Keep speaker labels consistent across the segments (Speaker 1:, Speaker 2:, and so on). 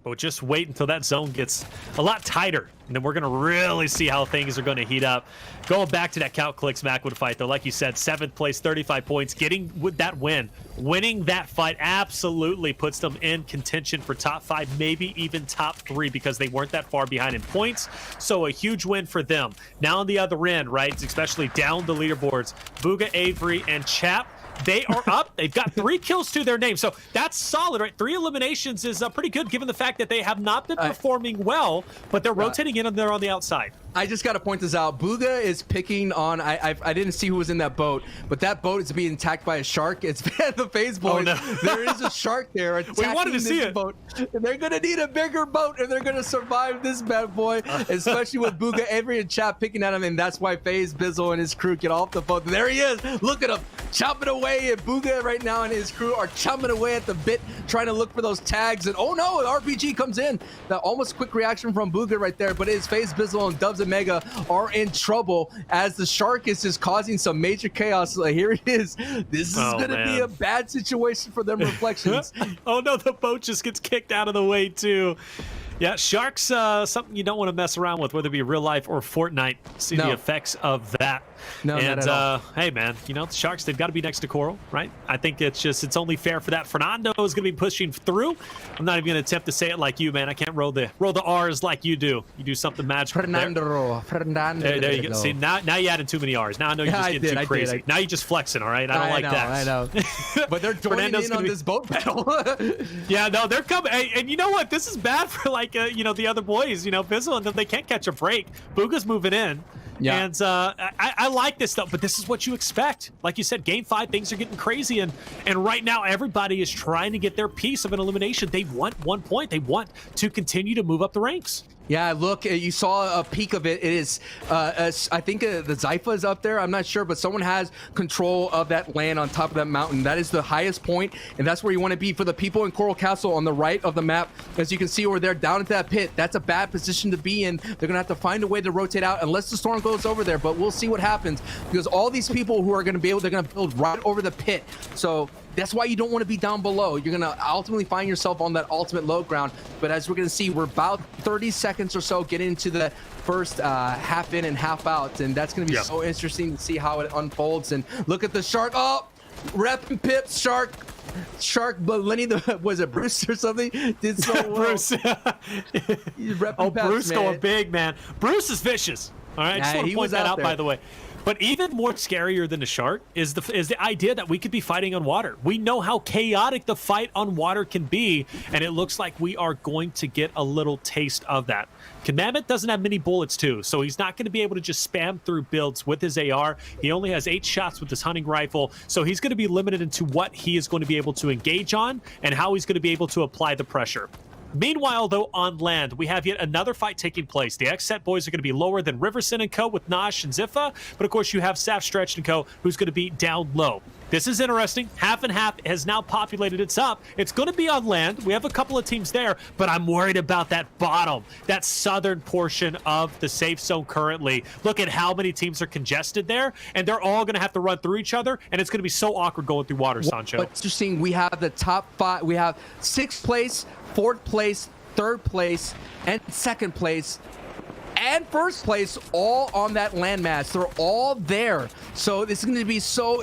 Speaker 1: but just wait until that zone gets a lot tighter, and then we're going to really see how things are going to heat up. Going back to that Count Clicks Macwood fight, though, like you said, 7th place, 35 points, getting with that win. Winning that fight absolutely puts them in contention for top 5, maybe even top 3, because they weren't that far behind in points. So a huge win for them. Now on the other end, right, especially down the leaderboards, Bucke, Avery, and Chap, they are up. They've got 3 kills to their name. So that's solid, right? 3 eliminations is pretty good given the fact that they have not been performing well, but they're rotating in and they're on the outside.
Speaker 2: I just got to point this out. Bucke is picking on, I didn't see who was in that boat, but that boat is being attacked by a shark. It's the FaZe boys. Oh, no. There is a shark there attacking
Speaker 1: we wanted to see it.
Speaker 2: boat. And they're going to need a bigger boat, and they're going to survive this bad boy, especially with Bucke, Avery, and Chap picking at him, and that's why FaZe, Bizzle, and his crew get off the boat. There he is. Look at him chopping away, and Bucke right now and his crew are chopping away at the bit, trying to look for those tags, and oh no, the RPG comes in. That almost quick reaction from Bucke right there, but it's FaZe, Bizzle, and Dubs and Mega are in trouble as the shark is just causing some major chaos. Like, here it is. This is going to be a bad situation for them Reflections.
Speaker 1: Oh no, the boat just gets kicked out of the way too. Yeah, sharks, something you don't want to mess around with, whether it be real life or Fortnite. See the effects of that.
Speaker 2: No,
Speaker 1: and
Speaker 2: not at all.
Speaker 1: Hey, man, you know, the sharks, they've got to be next to Coral, right? I think it's only fair for that. Fernando is going to be pushing through. I'm not even going to attempt to say it like you, man. I can't roll the R's like you do. You do something magical.
Speaker 2: Fernando.
Speaker 1: There you go. See, now you added too many R's. Now I know you're just getting too crazy. Now you're just flexing, all right? I don't like that.
Speaker 2: I know. But they're joining in on this boat battle.
Speaker 1: Yeah, no, they're coming. Hey, and you know what? This is bad for, like, you know, the other boys, you know, Bizzle and them. They can't catch a break. Buga's moving in. Yeah. And I like this stuff, but this is what you expect. Like you said, game 5, things are getting crazy, and right now everybody is trying to get their piece of an elimination. They want 1 point. They want to continue to move up the ranks.
Speaker 2: Yeah, look, you saw a peek of it. It is, I think the Zypha is up there. I'm not sure, but someone has control of that land on top of that mountain. That is the highest point, and that's where you want to be. For the people in Coral Castle on the right of the map, as you can see over there down at that pit, that's a bad position to be in. They're going to have to find a way to rotate out unless the storm goes over there, but we'll see what happens, because all these people who are going to be able, they're going to build right over the pit. So that's why you don't want to be down below. You're going to ultimately find yourself on that ultimate low ground. But as we're going to see, we're about 30 seconds or so getting into the first half in and half out. And that's going to be so interesting to see how it unfolds. And look at the shark. Oh, Rep and Pip, shark, but Lenny, was it Bruce or something? Did so well.
Speaker 1: Bruce. Bruce going big, man. Bruce is vicious. All right, I just want to point that out, by the way. But even more scarier than the shark is the idea that we could be fighting on water. We know how chaotic the fight on water can be, and it looks like we are going to get a little taste of that. Commandment doesn't have many bullets too, so he's not going to be able to just spam through builds with his AR. He only has 8 shots with his hunting rifle, so he's going to be limited into what he is going to be able to engage on and how he's going to be able to apply the pressure. Meanwhile, though, on land, we have yet another fight taking place. The X-Set boys are going to be lower than Riverson and Co. with Nosh and Ziffa, but of course you have Saf, Stretch, and Co. who's going to be down low. This is interesting. Half and half has now populated its up. It's going to be on land. We have a couple of teams there, but I'm worried about that bottom, that southern portion of the safe zone currently. Look at how many teams are congested there, and they're all going to have to run through each other, and it's going to be so awkward going through water, Sancho.
Speaker 2: What's interesting, we have the top 5. We have 6th place, 4th place, 3rd place, and 2nd place, and 1st place, all on that landmass. They're all there. So this is going to be so...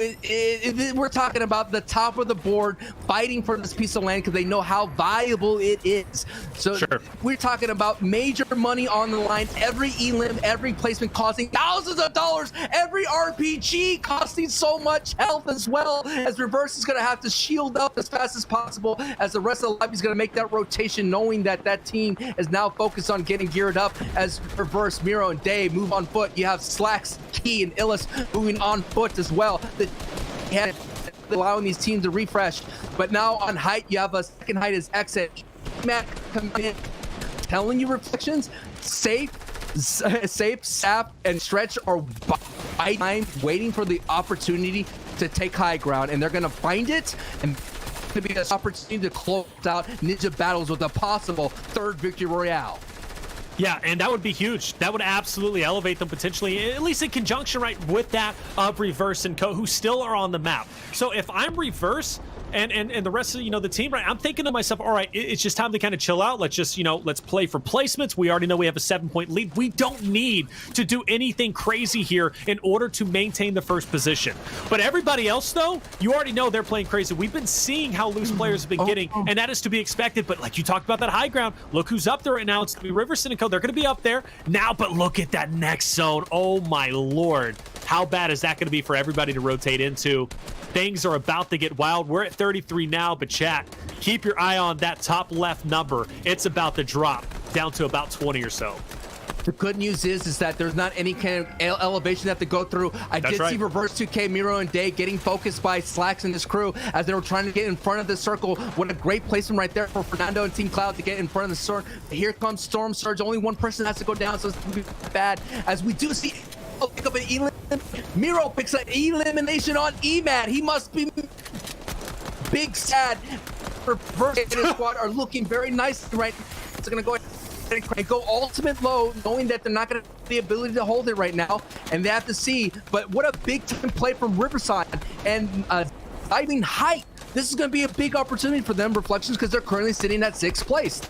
Speaker 2: we're talking about the top of the board fighting for this piece of land because they know how valuable it is. So we're talking about major money on the line. Every elim, every placement costing thousands of dollars. Every RPG costing so much health as well, as Reverse is going to have to shield up as fast as possible, as the rest of the lobby is going to make that rotation, knowing that that team is now focused on getting geared up. As Reverse, Miro, and Dave move on foot, you have Slacks, Key, and Illis moving on foot as well. Allowing these teams to refresh. But now on height, you have a second height as Exit. Matt coming in, telling you Reflections, safe, Sap, and Stretch are behind, waiting for the opportunity to take high ground, and they're going to find it, and to be this opportunity to close out Ninja Battles with a possible 3rd victory royale.
Speaker 1: Yeah, and that would be huge. That would absolutely elevate them potentially, at least in conjunction, right, with that of Reverse and Co., who still are on the map. So if I'm Reverse, and the rest of, the team, right? I'm thinking to myself, all right, it's just time to kind of chill out. Let's just, let's play for placements. We already know we have a 7-point lead. We don't need to do anything crazy here in order to maintain the first position. But everybody else, though, you already know they're playing crazy. We've been seeing how loose players have been getting, and that is to be expected. But like you talked about that high ground, look who's up there right now. It's going to be Riverson and Co. They're going to be up there now, but look at that next zone. Oh, my Lord. How bad is that going to be for everybody to rotate into? Things are about to get wild. We're at 33 now, but chat, keep your eye on that top left number. It's about to drop down to about 20 or so.
Speaker 2: The good news is that there's not any kind of elevation they have to go through. I did see Reverse 2K, Miro, and Day getting focused by Slacks and his crew as they were trying to get in front of the circle. What a great placement right there for Fernando and Team Cloud to get in front of the sword. Here comes Storm Surge. Only one person has to go down, so it's going to be bad. As we do see pick up an elim. Miro picks an elimination on Emad. He must be big sad. Reverse and his squad are looking very nice right now. It's going to go ahead and go ultimate low, knowing that they're not going to have the ability to hold it right now, and they have to see. But what a big time play from Riverside and diving height. This is going to be a big opportunity for them, Reflections, because they're currently sitting at 6th place.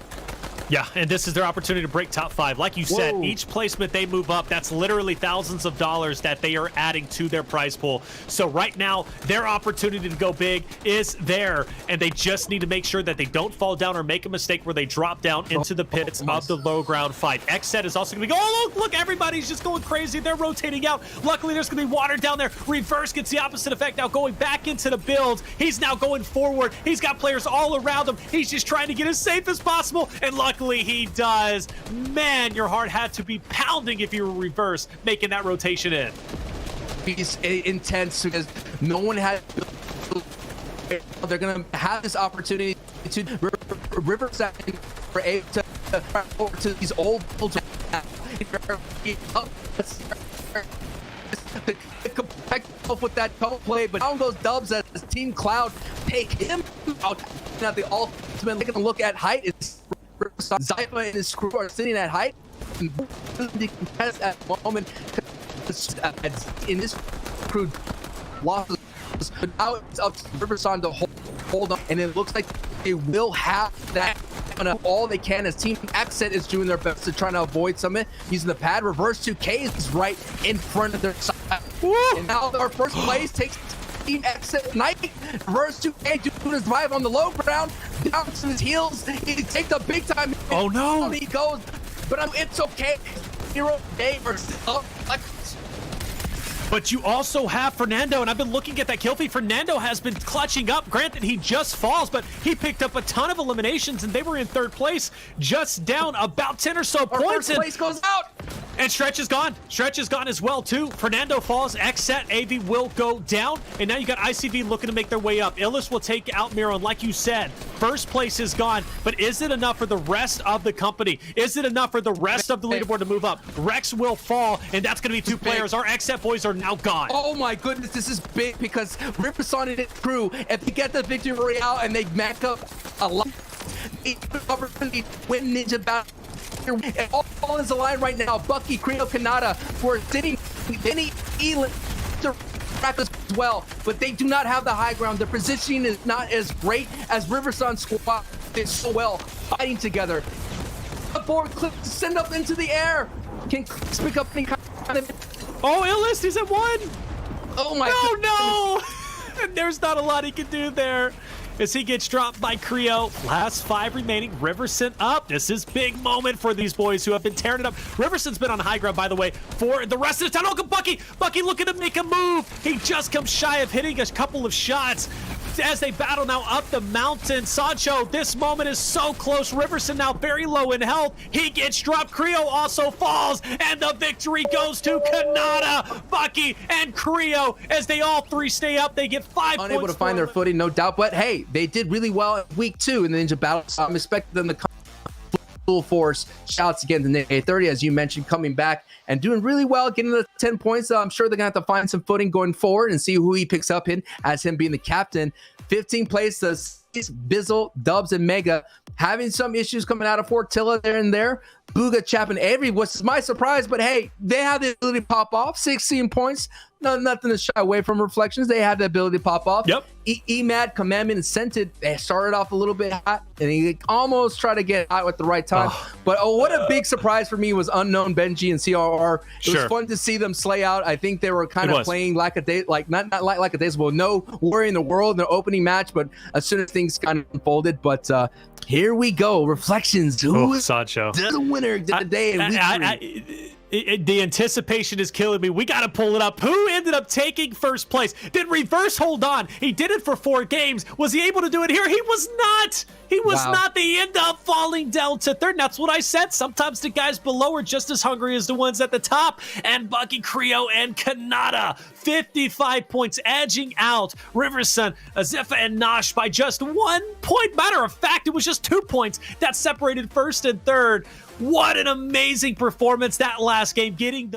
Speaker 1: Yeah, and this is their opportunity to break top 5. Like you said, each placement they move up, that's literally thousands of dollars that they are adding to their prize pool. So right now, their opportunity to go big is there, and they just need to make sure that they don't fall down or make a mistake where they drop down into the pits of the low ground fight. Xset is also going to be going, look, everybody's just going crazy. They're rotating out. Luckily, there's going to be water down there. Reverse gets the opposite effect now, going back into the build. He's now going forward. He's got players all around him. He's just trying to get as safe as possible, and luckily he does. Man, your heart had to be pounding if you were Reverse making that rotation in.
Speaker 2: It's intense because no one had. They're going to have this opportunity to Riverside for a to these old with that double play, but down goes Dubs as Team Cloud take him out. Now the ultimate going to look at height. It's Zypha and his crew are sitting at height and contest at the moment in this crew losses, but now it's up to Riverside to hold on, and it looks like they will have that all they can as Team Xset is doing their best to try to avoid some of it using the pad. Reverse 2K is right in front of their side. And now our first place takes Team Xset Knight. Reverse 2K doing his drive on the low ground, down to his heels. He takes a big time.
Speaker 1: Oh no!
Speaker 2: He goes, but it's okay. Hero Day versus
Speaker 1: But you also have Fernando, and I've been looking at that kill feed. Fernando has been clutching up. Granted, he just falls, but he picked up a ton of eliminations, and they were in 3rd place, just down about 10 or so points.
Speaker 2: First place goes out.
Speaker 1: And Stretch is gone. Stretch is gone as well, too. Fernando falls. Xset, AV will go down. And now you got ICV looking to make their way up. Illis will take out Miro. And like you said, first place is gone. But is it enough for the rest of the company? Is it enough for the rest of the leaderboard to move up? Rex will fall, and that's going to be 2 players. Our Xset boys are now gone.
Speaker 2: Oh my goodness, this is big because Riverside and his crew, if they get the victory royale and they match up a lot, opportunity to win Ninja Battle. And all is aligned right now. Bucke, Kreo, Khanada, who are sitting any elite as well, but they do not have the high ground. Their positioning is not as great as Riverside squad did so well fighting together. A board clip to send up into the air. Can pick up any kind of.
Speaker 1: Oh, Illist, he's at 1.
Speaker 2: Oh my
Speaker 1: no! And there's not a lot he can do there as he gets dropped by Kreo. Last 5 remaining. Riverson up. This is big moment for these boys who have been tearing it up. Riverson's been on high ground, by the way, for the rest of the time. Look at Bucke. Bucke looking to make a move. He just comes shy of hitting a couple of shots as they battle now up the mountain. Sancho, this moment is so close. Riverson now very low in health. He gets dropped. Kreo also falls, and the victory goes to Khanada, Bucke, and Kreo as they all 3 stay up. They get 5 points.
Speaker 2: Unable to find their footing, no doubt, but hey, they did really well in week 2 in the Ninja Battle. So I'm expecting them to come full force. Shouts again to Nick 30, as you mentioned, coming back and doing really well, getting the 10 points. I'm sure they're going to have to find some footing going forward and see who he picks up in as him being the captain. 15 place to Bizzle, Dubs, and Mega having some issues coming out of Fortilla there and there. Booga, Chap, and Avery was my surprise, but hey, they have the ability to pop off. 16 points. nothing to shy away from Reflections. They had the ability to pop off.
Speaker 1: Yep.
Speaker 2: Emad, Commandment, and Scented, they started off a little bit hot, and he almost tried to get hot at the right time. But what a big surprise for me was Unknown, Benji, and CRR. It was fun to see them slay out. I think they were kind of playing like not like a days, well, no worry in the world in the opening match, but as soon as things kind of unfolded. But here we go. Reflections. Who is
Speaker 1: Sancho,
Speaker 2: the winner today in week 3?
Speaker 1: The anticipation is killing me. We got to pull it up. Who ended up taking first place? Did Reverse hold on? He did it for 4 games. Was he able to do it here? He was not. He was not. They end up falling down to 3rd. And that's what I said. Sometimes the guys below are just as hungry as the ones at the top. And Bucke, Kreo, and Khanada, 55 points, edging out Riverson, Azifa, and Nosh by just 1 point. Matter of fact, it was just 2 points that separated 1st and 3rd. What an amazing performance that last game, getting the